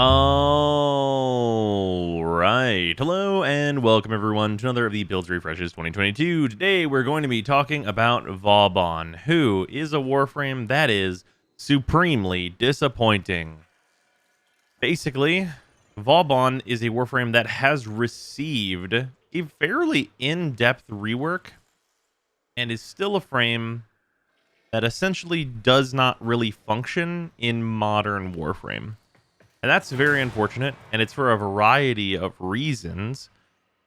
All right. Hello and welcome everyone to another of the Builds Refreshes 2022. Today we're going to be talking about VAUBAN, who is a Warframe that is supremely disappointing. Basically, VAUBAN is a Warframe that has received a fairly in-depth rework and is still a frame that essentially does not really function in modern Warframe. And that's very unfortunate, and it's for a variety of reasons.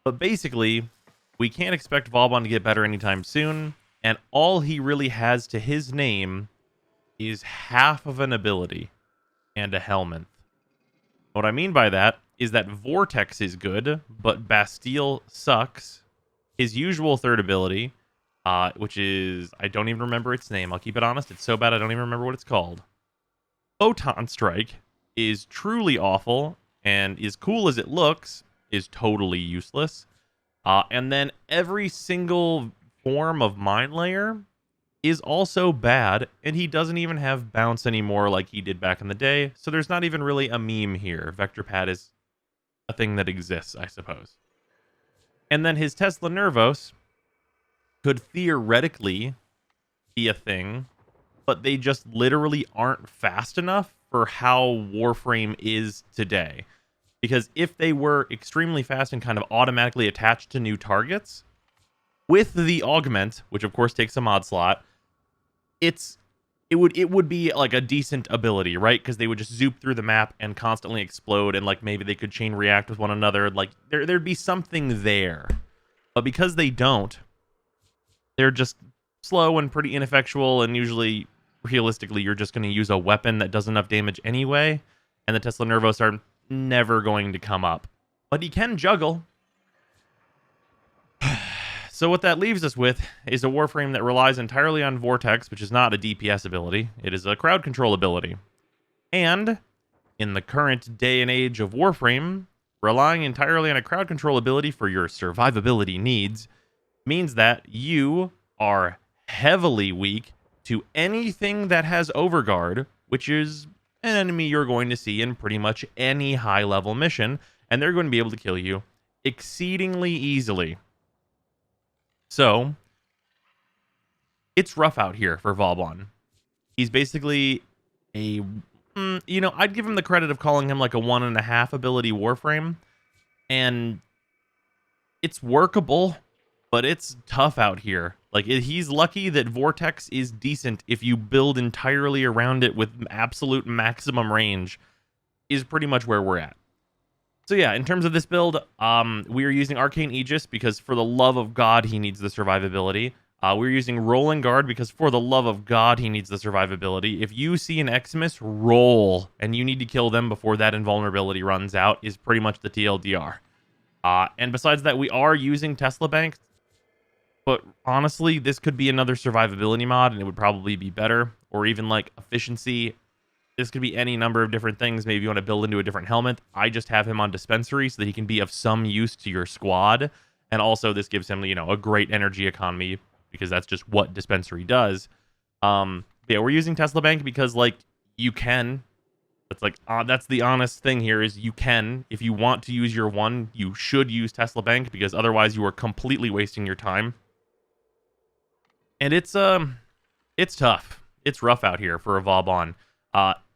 But basically, we can't expect VAUBAN to get better anytime soon, and all he really has to his name is half of an ability and a helmet. What I mean by that is that Vortex is good, but Bastille sucks. His usual third ability, which is, I don't even remember its name. I'll keep it honest. It's so bad I don't even remember what it's called. Photon Strike is truly awful, and as cool as it looks, is totally useless. And then every single form of Mind Layer is also bad, and he doesn't even have bounce anymore like he did back in the day, so there's not even really a meme here. Vector Pad is a thing that exists, I suppose. And then his Tesla Nervos could theoretically be a thing, but they just literally aren't fast enough for how Warframe is today. Because if they were extremely fast and kind of automatically attached to new targets, with the augment, which of course takes a mod slot, it would be like a decent ability, right? Because they would just zoop through the map and constantly explode, and like maybe they could chain react with one another. Like there'd be something there. But because they don't, they're just slow and pretty ineffectual, and usually realistically, you're just going to use a weapon that does enough damage anyway, and the Tesla Nervos are never going to come up. But he can juggle. So what that leaves us with is a Warframe that relies entirely on Vortex, which is not a DPS ability. It is a crowd control ability. And in the current day and age of Warframe, relying entirely on a crowd control ability for your survivability needs means that you are heavily weak to anything that has Overguard, which is an enemy you're going to see in pretty much any high-level mission, and they're going to be able to kill you exceedingly easily. So, it's rough out here for VAUBAN. He's basically a, I'd give him the credit of calling him like a 1.5 ability Warframe, and it's workable, but it's tough out here. Like, he's lucky that Vortex is decent if you build entirely around it with absolute maximum range, is pretty much where we're at. So yeah, in terms of this build, we are using Arcane Aegis because for the love of God, he needs the survivability. We're using Rolling Guard because for the love of God, he needs the survivability. If you see an Xmas, roll, and you need to kill them before that invulnerability runs out, is pretty much the TLDR. And besides that, we are using Tesla Bank. But honestly, this could be another survivability mod, and it would probably be better. Or even, like, efficiency. This could be any number of different things. Maybe you want to build into a different helmet. I just have him on Dispensary so that he can be of some use to your squad. And also, this gives him, a great energy economy, because that's just what Dispensary does. Yeah, we're using Tesla Bank because, like, you can. It's like, that's the honest thing here is you can. If you want to use your one, you should use Tesla Bank, because otherwise you are completely wasting your time. And it's tough. It's rough out here for a VAUBAN.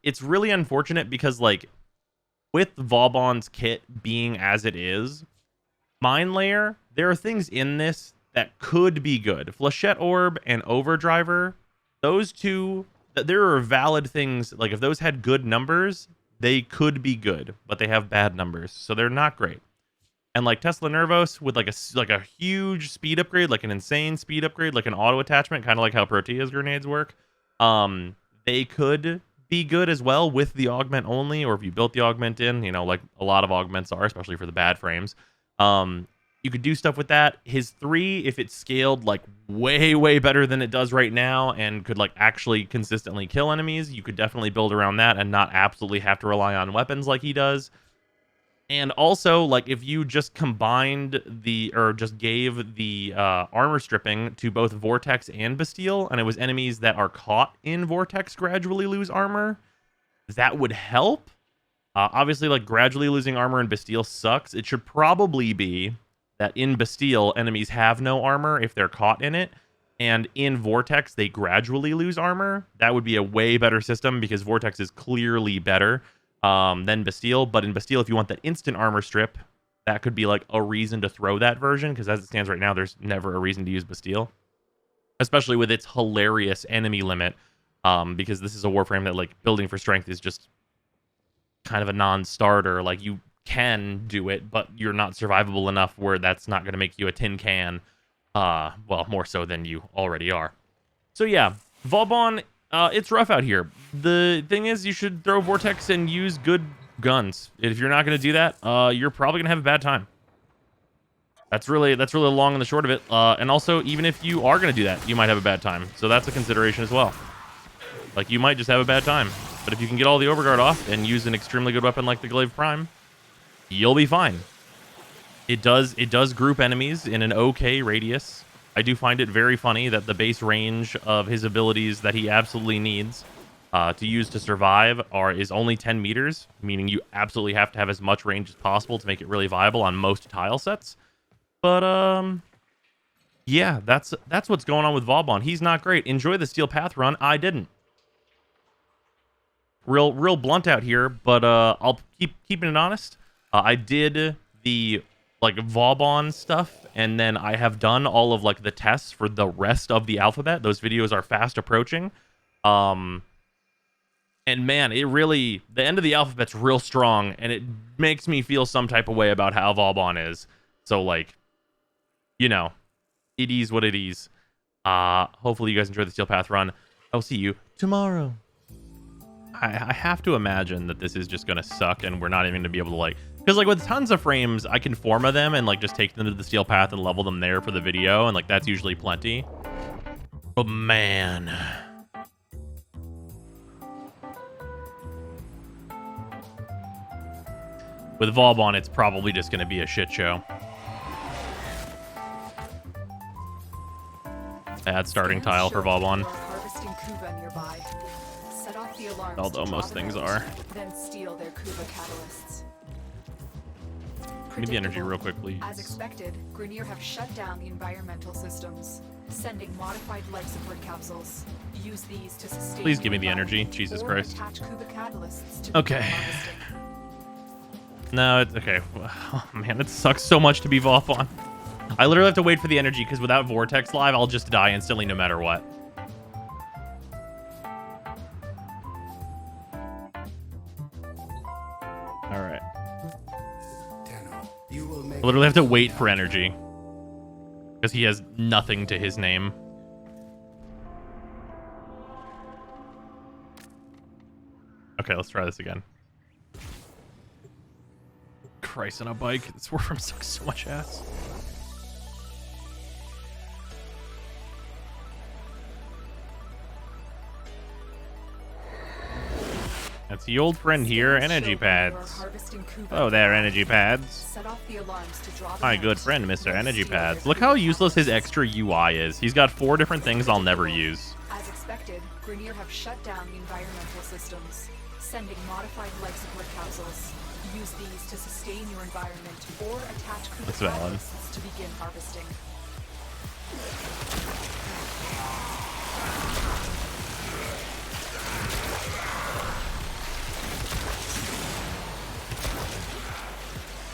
It's really unfortunate because, like, with VAUBAN's kit being as it is, Mind Layer, there are things in this that could be good. Flechette Orb and Overdriver, those two, there are valid things. Like, if those had good numbers, they could be good, but they have bad numbers, so they're not great. And like Tesla Nervos with like a huge speed upgrade, like an insane speed upgrade, like an auto attachment, kind of like how Protea's grenades work. They could be good as well with the augment only, or if you built the augment in, like a lot of augments are, especially for the bad frames. You could do stuff with that. His 3, if it's scaled like way better than it does right now, and could like actually consistently kill enemies, you could definitely build around that and not absolutely have to rely on weapons like he does. And also, like, if you just combined just gave the armor stripping to both Vortex and Bastille, and it was enemies that are caught in Vortex gradually lose armor, that would help. Obviously, like, gradually losing armor in Bastille sucks. It should probably be that in Bastille, enemies have no armor if they're caught in it. And in Vortex, they gradually lose armor. That would be a way better system because Vortex is clearly better than Bastille. But in Bastille, if you want that instant armor strip, that could be like a reason to throw that version. Because as it stands right now, there's never a reason to use Bastille. Especially with its hilarious enemy limit. Because this is a Warframe that, like, building for strength is just kind of a non-starter. Like, you can do it, but you're not survivable enough where that's not going to make you a tin can. Well, more so than you already are. So yeah, VAUBAN, it's rough out here. The thing is, you should throw Vortex and use good guns. If you're not going to do that, you're probably going to have a bad time. That's really the long and the short of it. And also, even if you are going to do that, you might have a bad time. So that's a consideration as well. Like, you might just have a bad time. But if you can get all the overguard off and use an extremely good weapon like the Glaive Prime, you'll be fine. It does group enemies in an okay radius. I do find it very funny that the base range of his abilities that he absolutely needs to use to survive is only 10 meters, meaning you absolutely have to have as much range as possible to make it really viable on most tile sets. But yeah, that's what's going on with VAUBAN. He's not great. Enjoy the Steel Path run. I didn't. Real blunt out here, but I'll keeping it honest. I did the, like, VAUBAN stuff, and then I have done all of, like, the tests for the rest of the alphabet. Those videos are fast approaching. And man, the end of the alphabet's real strong, and it makes me feel some type of way about how VAUBAN is. So, like, you know, it is what it is. Hopefully you guys enjoy the Steel Path run. I'll see you tomorrow. I have to imagine that this is just going to suck, and we're not even going to be able to, like... Because, like, with tons of frames, I can forma them and, like, just take them to the Steel Path and level them there for the video, and, like, that's usually plenty. But, man... With VAUBAN, it's probably just going to be a shit show. Bad starting tile for VAUBAN. Although most things are. Then steal their Kuba catalysts. Give me the energy real quick, please. As expected, Grenier have shut down the environmental systems, sending modified life support capsules. Use these to sustain. Please give me the energy. Jesus Christ. Okay. No, it's okay. Oh, man, it sucks so much to be VAUBAN. I literally have to wait for the energy because without Vortex Live, I'll just die instantly no matter what. All right. I literally have to wait for energy because he has nothing to his name. Okay, let's try this again. Christ on a bike. This Warframe sucks so much ass. That's the old friend here, energy pads. Oh, there, energy pads. My good friend, Mr. Energy Pads. Look how useless his extra UI is. He's got 4 different things I'll never use. As expected, Grenier have shut down the environmental systems, sending modified life support capsules. Use these to sustain your environment or attach catalysts to begin harvesting.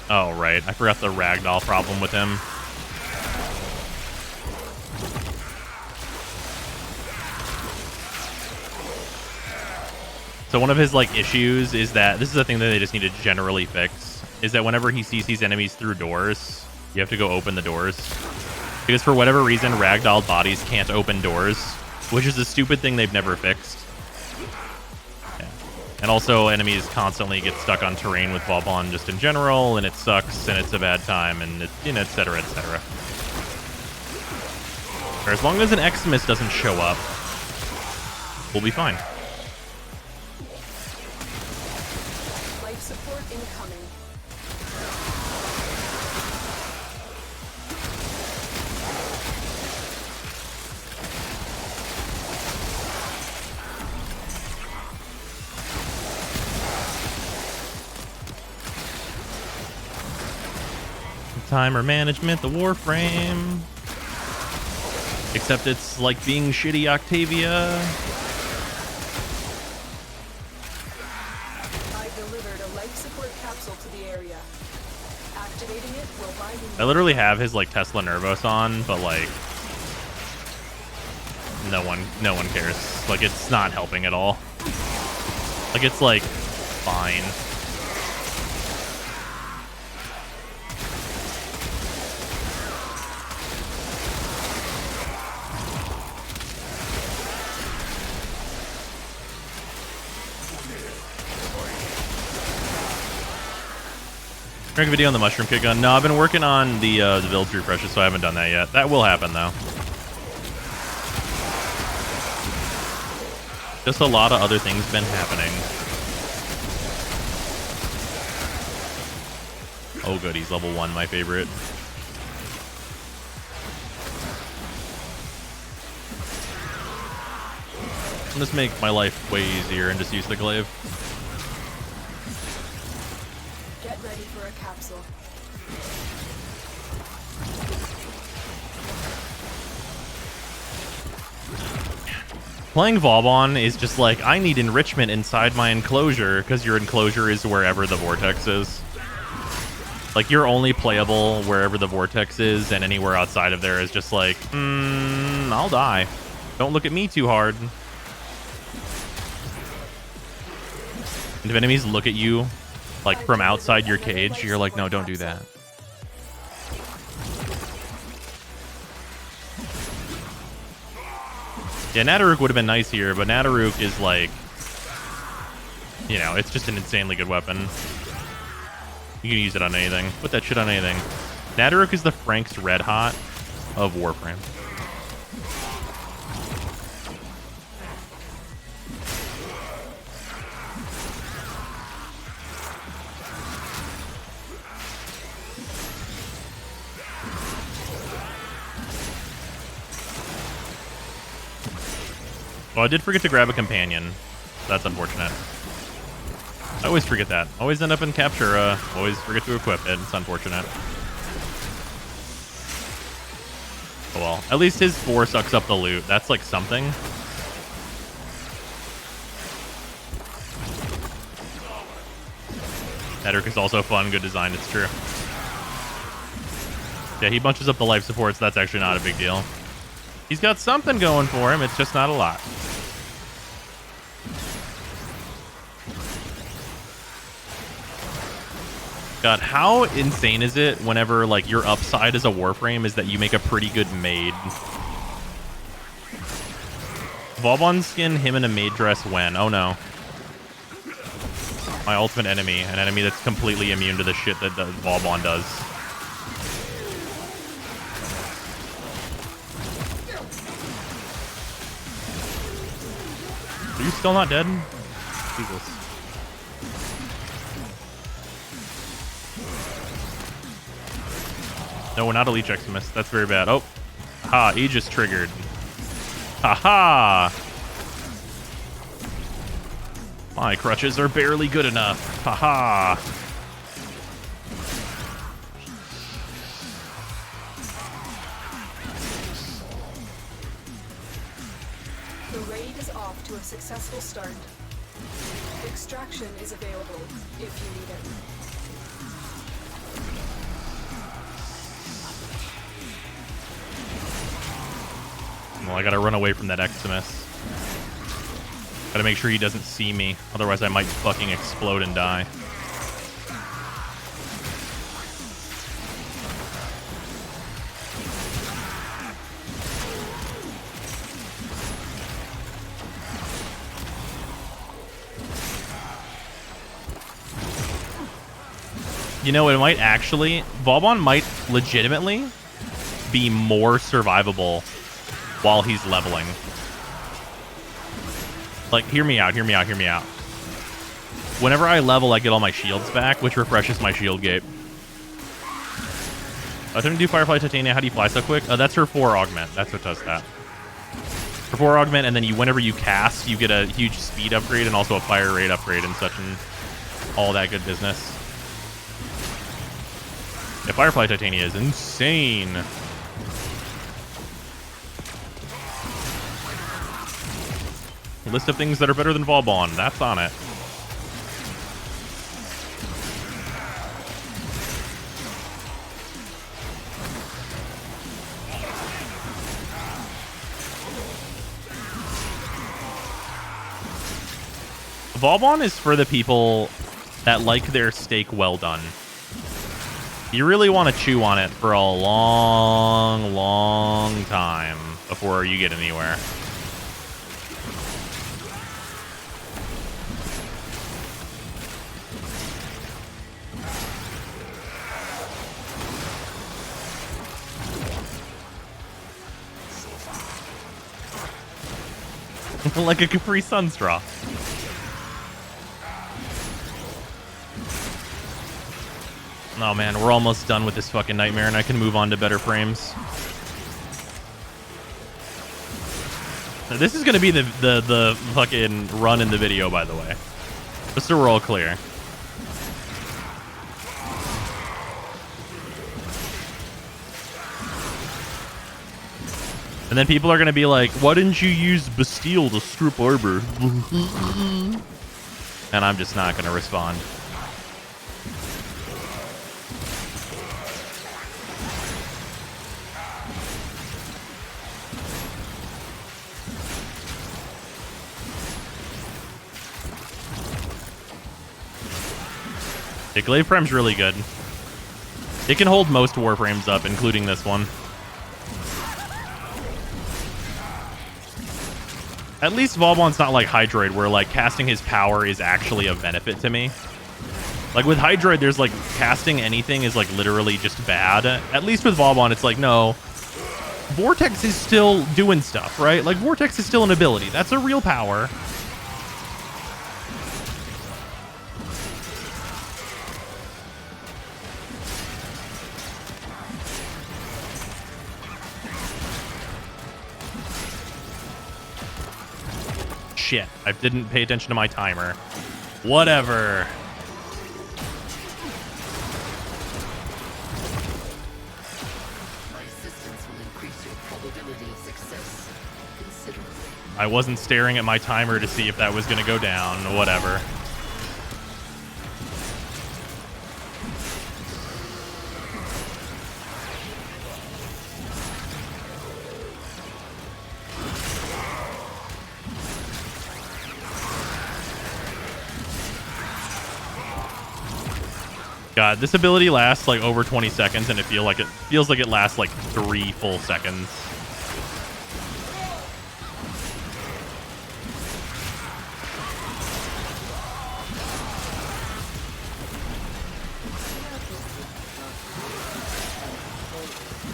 Oh, right. I forgot the ragdoll problem with him. So one of his, like, issues is that... This is a thing that they just need to generally fix. Is that whenever he sees these enemies through doors, you have to go open the doors. Because for whatever reason, ragdoll bodies can't open doors. Which is a stupid thing they've never fixed. And also, enemies constantly get stuck on terrain with VAUBAN just in general, and it sucks, and it's a bad time, and it, you know, etc., etc. Or as long as an Xmas doesn't show up, we'll be fine. Life support incoming. Timer management, the Warframe. Except it's like being shitty Octavia. I delivered a life support capsule to the area. Activating it will buy you. I literally have his like Tesla Nervos on, but like no one cares. Like it's not helping at all. Like it's like fine. Make a video on the mushroom kit gun. No, I've been working on the village refreshes, so I haven't done that yet. That will happen though. Just a lot of other things been happening. Oh good, he's level 1, my favorite. I'll just make my life way easier and just use the glaive. Get ready for a capsule. Playing VAUBAN is just like, I need enrichment inside my enclosure, because your enclosure is wherever the vortex is. Like, you're only playable wherever the vortex is, and anywhere outside of there is just like, I'll die. Don't look at me too hard. And if enemies look at you, like, from outside your cage, you're like, no, don't do that. Yeah, Nadaruk would have been nice here, but Nadaruk is like, you know, it's just an insanely good weapon. You can use it on anything. Put that shit on anything. Nadaruk is the Frank's Red Hot of Warframe. Well, I did forget to grab a companion. That's unfortunate. I always forget that. Always end up in capture. Always forget to equip it. It's unfortunate. Oh well. At least his 4 sucks up the loot. That's like something. Edric is also fun. Good design. It's true. Yeah, he bunches up the life supports. That's actually not a big deal. He's got something going for him. It's just not a lot. God, how insane is it whenever, like, your upside as a Warframe is that you make a pretty good maid? VAUBAN skin him in a maid dress when? Oh no. My ultimate enemy. An enemy that's completely immune to the shit that VAUBAN does. Are you still not dead? Jesus. No, we're not Elite Eximus. That's very bad. Oh. Ha, Aegis triggered. Ha-ha! My crutches are barely good enough. Ha-ha! The raid is off to a successful start. Extraction is available if you need it. Well, I gotta run away from that Eximus. Gotta make sure he doesn't see me. Otherwise, I might fucking explode and die. You know, it might actually... VAUBAN might legitimately be more survivable while he's leveling. Like, hear me out, hear me out, hear me out. Whenever I level, I get all my shields back, which refreshes my shield gate. I didn't do Firefly Titania. How do you fly so quick? That's her 4 augment. That's what does that. Her 4 augment, and then whenever you cast, you get a huge speed upgrade and also a fire rate upgrade and such, and all that good business. Yeah, Firefly Titania is insane. List of things that are better than VAUBAN. That's on it. VAUBAN is for the people that like their steak well done. You really want to chew on it for a long, long time before you get anywhere. Like a Capri Sun straw. Oh man, we're almost done with this fucking nightmare and I can move on to better frames. Now, this is gonna be the fucking run in the video, by the way. Just so we're all clear. And then people are gonna be like, why didn't you use Bastille to strip arbor? And I'm just not gonna respond. The Glaive Frame's really good. It can hold most Warframes up, including this one. At least VAUBAN's not like Hydroid, where like casting his power is actually a benefit to me. Like with Hydroid, there's like casting anything is like literally just bad. At least with VAUBAN, it's like, no, Vortex is still doing stuff, right? Like Vortex is still an ability. That's a real power. Shit, I didn't pay attention to my timer. Whatever. My assistance will increase your probability of success considerably. I wasn't staring at my timer to see if that was going to go down. Whatever. God, this ability lasts like over 20 seconds, and it feels like it lasts like 3 full seconds.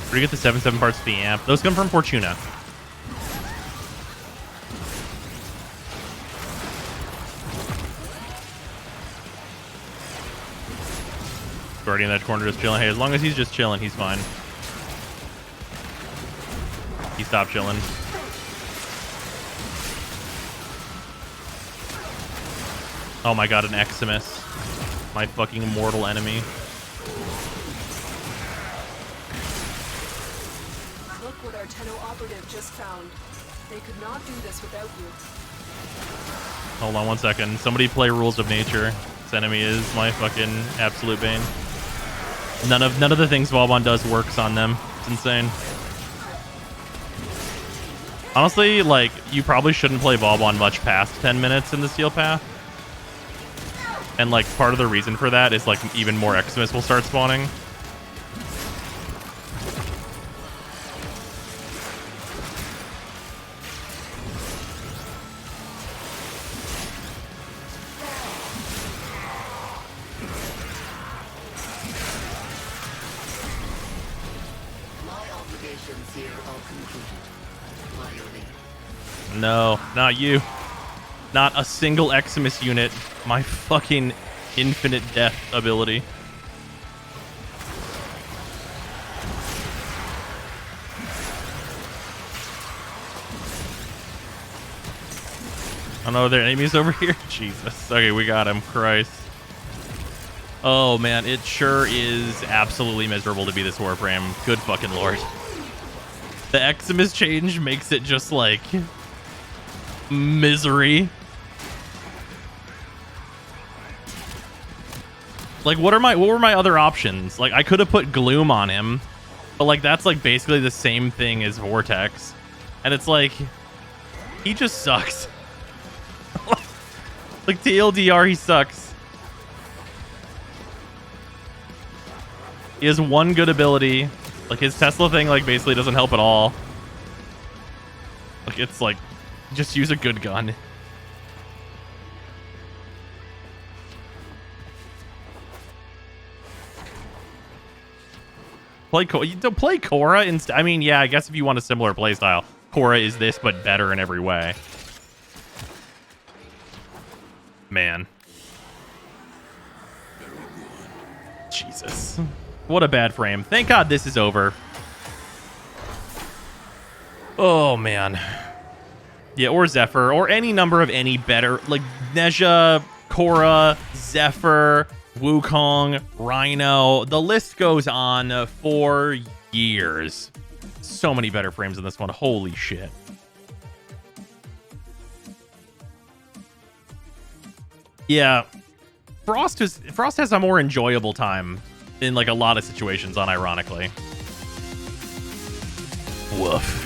Where do you get the 7 parts of the amp? Those come from Fortuna. Guardian in that corner just chilling. Hey, as long as he's just chilling, he's fine. He stopped chilling. Oh my god, an Eximus. My fucking mortal enemy. Look what our Tenno operative just found. They could not do this without you. Hold on one second. Somebody play Rules of Nature. This enemy is my fucking absolute bane. None of the things VAUBAN does works on them. It's insane. Honestly, like, you probably shouldn't play VAUBAN much past 10 minutes in the Steel Path. And, like, part of the reason for that is, like, even more Eximus will start spawning. Here are concluded. No, not you. Not a single Eximus unit. My fucking infinite death ability. Oh no, there are enemies over here? Jesus. Okay, we got him. Christ. Oh man, it sure is absolutely miserable to be this Warframe. Good fucking lord. The Eximus change makes it just like misery. Like what were my other options? Like I could have put Gloom on him, but like that's like basically the same thing as Vortex. And it's like he just sucks. Like TLDR, he sucks. He has one good ability. Like his Tesla thing like basically doesn't help at all. Like it's like just use a good gun. Play Korra instead. I mean, yeah, I guess if you want a similar playstyle, Korra is this but better in every way. Man. Jesus. What a bad frame. Thank God this is over. Oh, man. Yeah, or Zephyr, or any number of any better, like Nezha, Korra, Zephyr, Wukong, Rhino. The list goes on for years. So many better frames in this one. Holy shit. Yeah. Frost has a more enjoyable time in like a lot of situations, unironically. Woof.